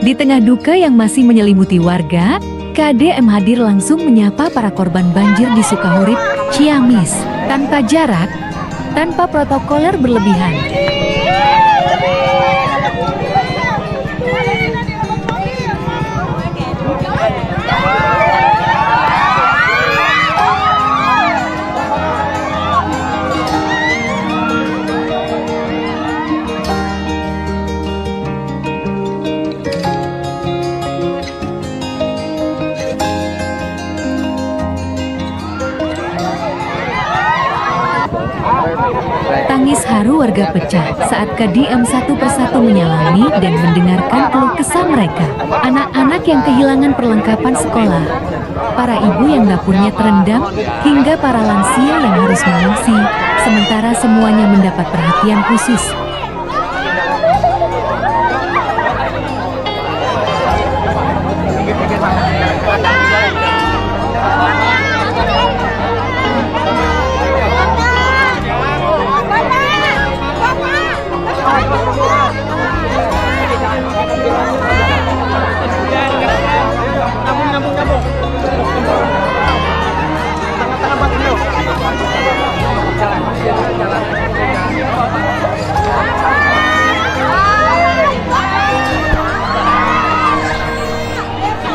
Di tengah duka yang masih menyelimuti warga, KDM hadir langsung menyapa para korban banjir di Sukahurip, Ciamis, tanpa jarak, tanpa protokoler berlebihan. Tangis haru warga pecah saat KDM satu persatu menyalami dan mendengarkan keluh kesah mereka. Anak-anak yang kehilangan perlengkapan sekolah, para ibu yang dapurnya terendam, hingga para lansia yang harus mengungsi, sementara semuanya mendapat perhatian khusus.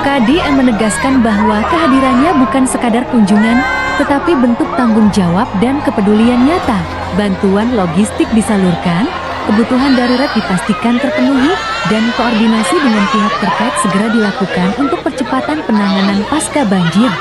KDM menegaskan bahwa kehadirannya bukan sekadar kunjungan, tetapi bentuk tanggung jawab dan kepedulian nyata. Bantuan logistik disalurkan, kebutuhan darurat dipastikan terpenuhi, dan koordinasi dengan pihak terkait segera dilakukan untuk percepatan penanganan pasca banjir.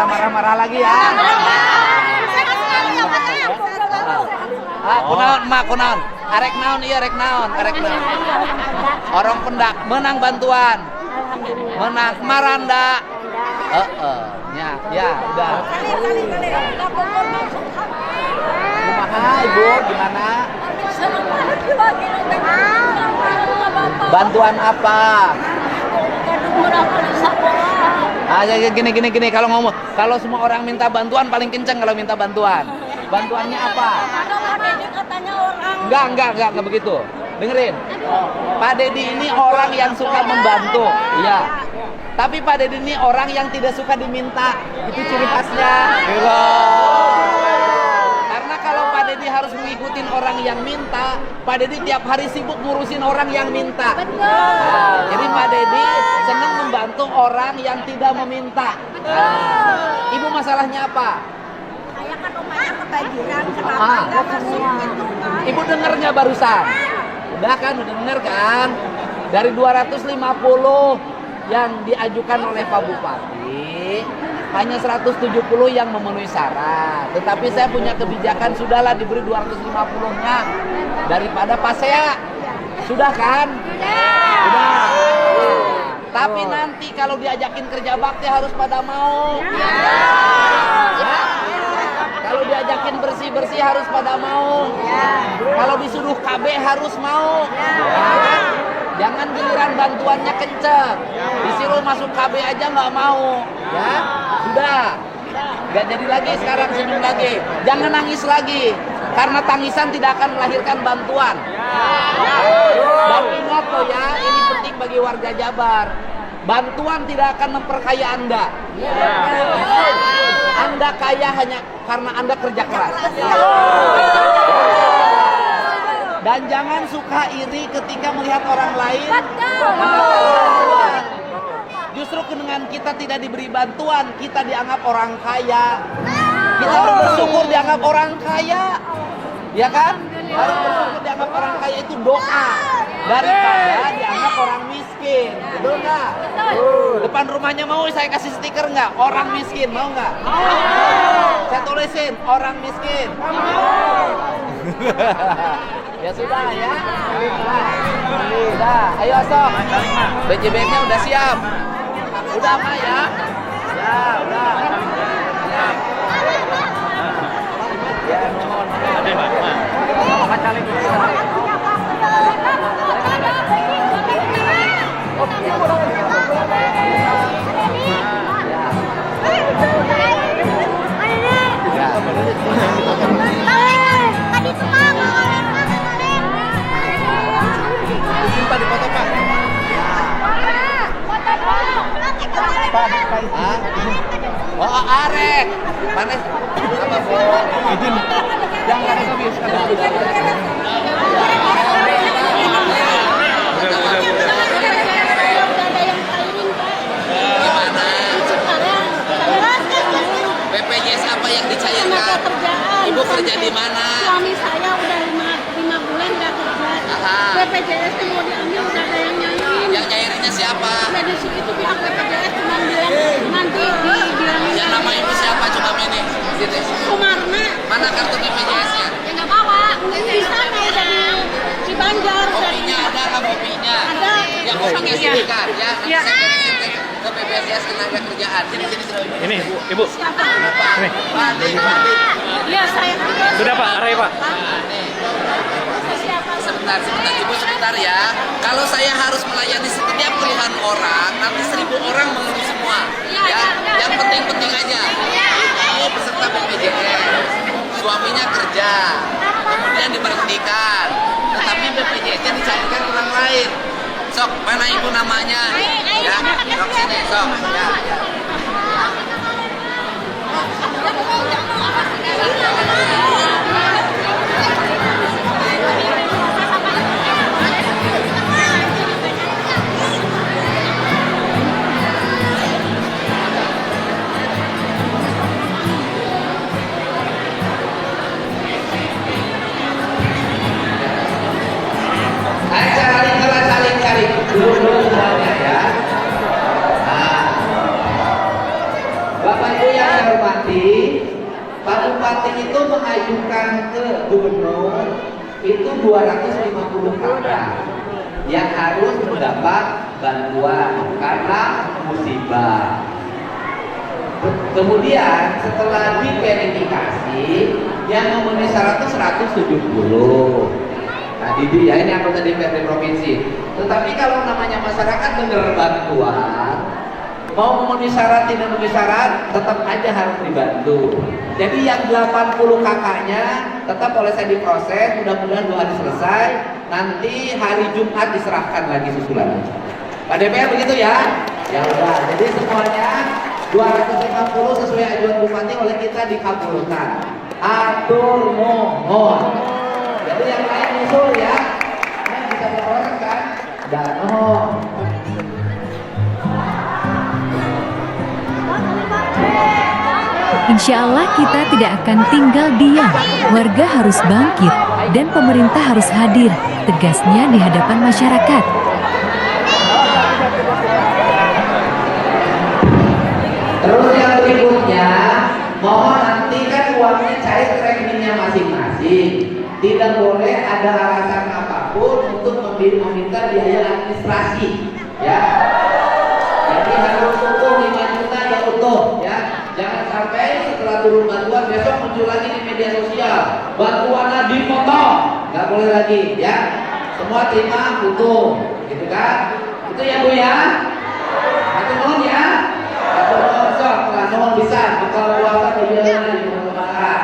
Marah-marah lagi ya. Kunaon mak kunaon? Arek naon iya arek naon? Orang pendak menang bantuan. Menang maranda. Ya udah. Kumaha Ibu gimana? Bantuan apa? Gini kalau semua orang minta bantuan paling kenceng kalau minta bantuan. Bantuannya apa? Enggak begitu. Dengerin. Pak Dedi ini orang yang suka membantu. Iya. Tapi Pak Dedi ini orang yang tidak suka diminta. Itu ciri khasnya. Karena kalau Pak Dedi harus mengikutin orang yang minta, Pak Dedi tiap hari sibuk ngurusin orang yang minta. Jadi Pak Dedi senang membantu orang yang tidak meminta. Ibu masalahnya apa? Saya kan rumahnya kebanjiran, kenapa nggak masuk gitu kan? Ibu dengernya barusan. Udah denger kan? Dari 250 yang diajukan oleh Pak Bupati, hanya 170 yang memenuhi syarat. Tetapi saya punya kebijakan, sudahlah diberi 250-nya daripada pasea. Sudah kan? Sudah. Tapi nanti kalau diajakin kerja bakti harus pada mau. Ya. Kalau diajakin bersih-bersih harus pada mau. Kalau disuruh KB harus mau. Jangan giliran bantuannya kenceng. Disuruh masuk KB aja nggak mau. Ya, sudah. Gak jadi lagi sekarang, senyum lagi. Jangan nangis lagi. Karena tangisan tidak akan melahirkan bantuan. Dan ingat loh ya, ini penting bagi warga Jabar. bantuan tidak akan memperkaya Anda. Anda kaya hanya karena Anda kerja keras. Dan jangan suka iri ketika melihat orang lain mendapat bantuan. Justru dengan kita tidak diberi bantuan, kita dianggap orang kaya. Kita harus bersyukur dianggap orang kaya. Ya kan? Harus bersyukur dianggap orang kaya itu doa daripada dianggap orang miskin. Betul nggak? Depan rumahnya mau saya kasih stiker nggak? Orang miskin, mau nggak? Saya tulisin orang miskin. Ya sudah ya. Sudah, ayo sok. BJB-nya udah siap. Udah Pak ya? Ya, udah. Siap. Ya, mohon. Ada Pak. Pak caleg. Simpan di foto Pak. Hah? Oh arek. Mana? Apa Bu? Izin. Jangan ada habis. Gimana? BPJS apa yang dicairkan? Ibu kerja di mana? Suami saya udah 5 bulan nggak kerja. BPJS mau diambil udah ada yang nyairin. Yang nyairinnya siapa? Medisi itu pihak BPJS cuma bilang nanti dibilangin. Yang nama ibu siapa? Coba ini. Sumarna. Mana kartu BPJS-nya? Ya nggak bawa. Di sana udah di Banjar. Kopinya ada nggak kopinya? Ada. Yang kopinya sertifikat ya. Nanti saya kirim ke BPJS tenaga kerjaan. Sini sini. Ini ibu. Siapa? Ini. Balik. Iya saya. Sudah Pak, arahnya Pak. Sebentar ibu sebentar ya. Kalau saya harus melayani setiap keluhan orang, nanti 1000 orang mengeluh semua. Ya, yang penting-penting aja. Kamu peserta BPJS, suaminya kerja, kemudian diberhentikan, tetapi BPJS-nya dicairkan orang lain. Sok, mana ibu namanya? Ya, sok sini, sok. Ya. Saling cari dulu semuanya ya. Nah, Bapak Ibu yang saya hormati, Pak Bupati itu mengajukan ke gubernur itu 250 kakak yang harus mendapat bantuan karena musibah. Kemudian setelah diverifikasi yang memenuhi syarat 170. Nah, Didi ya ini anggota DPRD provinsi. Tetapi kalau namanya masyarakat benar bantuan, mau memenuhi syarat tidak memenuhi syarat, tetap aja harus dibantu. Jadi yang 80 kakaknya tetap oleh saya diproses, mudah-mudahan 2 hari selesai. Nanti hari Jumat diserahkan lagi susulannya. Pak DPR begitu ya? Ya udah. Jadi semuanya 250 sesuai ajuan Bupati oleh kita dikabulkan. Atur mohon. Jadi yang lain nyusul ya. Nah, bisa diproses kan? Dan Insya Allah kita tidak akan tinggal diam. Warga harus bangkit dan pemerintah harus hadir, tegasnya di hadapan masyarakat. Terus yang berikutnya, mohon nanti kan uangnya cair ke rekeningnya masing-masing. Tidak boleh ada alasan apapun untuk meminta biaya administrasi, ya. Jadi harus utuh 5 juta ya utuh, ya. Jangan sampai setelah turun bantuan besok muncul lagi di media sosial bantuannya dipotong, nggak boleh lagi, ya. Semua terima utuh, gitu kan? Itu ya Bu ya. Aku mohon ya. Aku mohon sok, mohon bisa bekal puasa perjalanan di Kalimantan.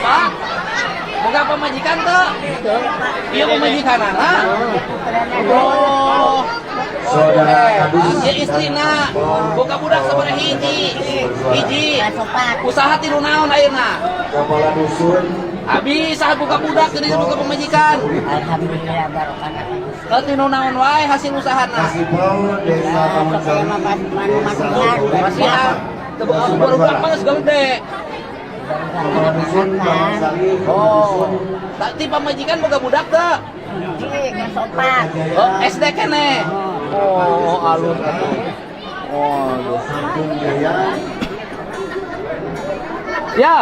Pak. Boga pemajikan tuh. Iya pemajikan anak. Oh. Ya istrina. Boga budak sabaraha hiji. Usaha tilu naon ayeuna? Kepala dusun. Habis saha buka budak jadi boga pemajikan. Alhamdulillah barokah. Kalau tilu naon wae hasil usahana. Kasibau Desa Taman Masih baru budak mah geus gede. Kepala dusun Taman Sari. Oh. Tadi pemajikan boga budak teu? Sopan. Oh, SD kene. Oh, alus atuh. Oh, Sanggung Jaya. ya.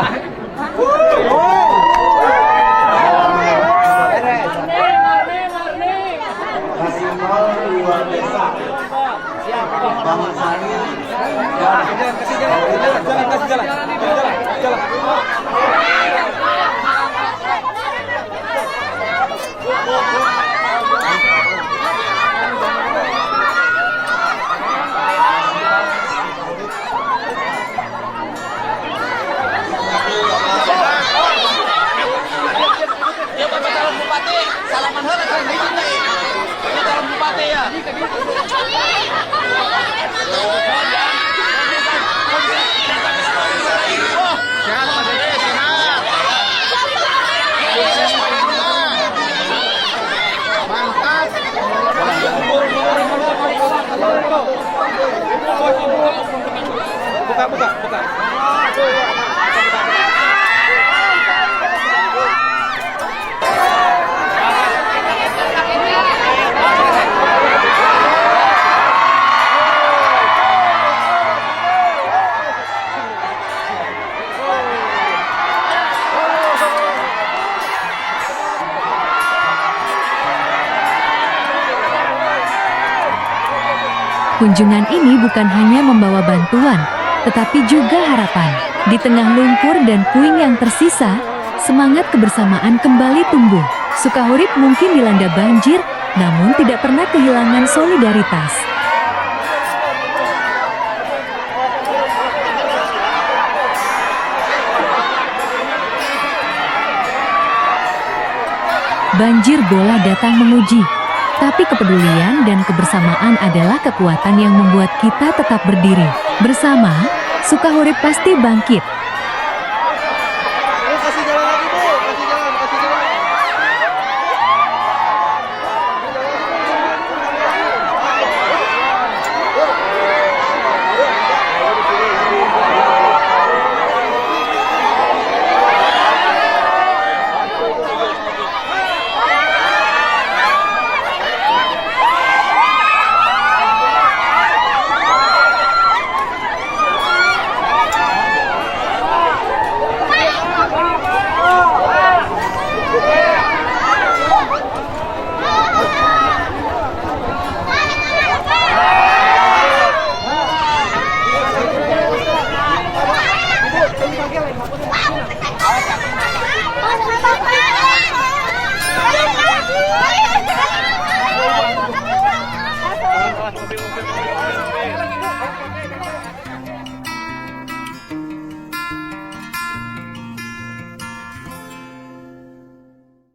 Kasibau luar desa. Taman Sari. Ya Bapak calon bupati, salaman heula kan di sini. Ya calon bupati ya. Buka. Kunjungan ini bukan hanya membawa bantuan, tetapi juga harapan. Di tengah lumpur dan puing yang tersisa, semangat kebersamaan kembali tumbuh. Sukahurip mungkin dilanda banjir, namun tidak pernah kehilangan solidaritas. Banjir bola datang menguji. Tapi kepedulian dan kebersamaan adalah kekuatan yang membuat kita tetap berdiri. Bersama, Sukahurip pasti bangkit.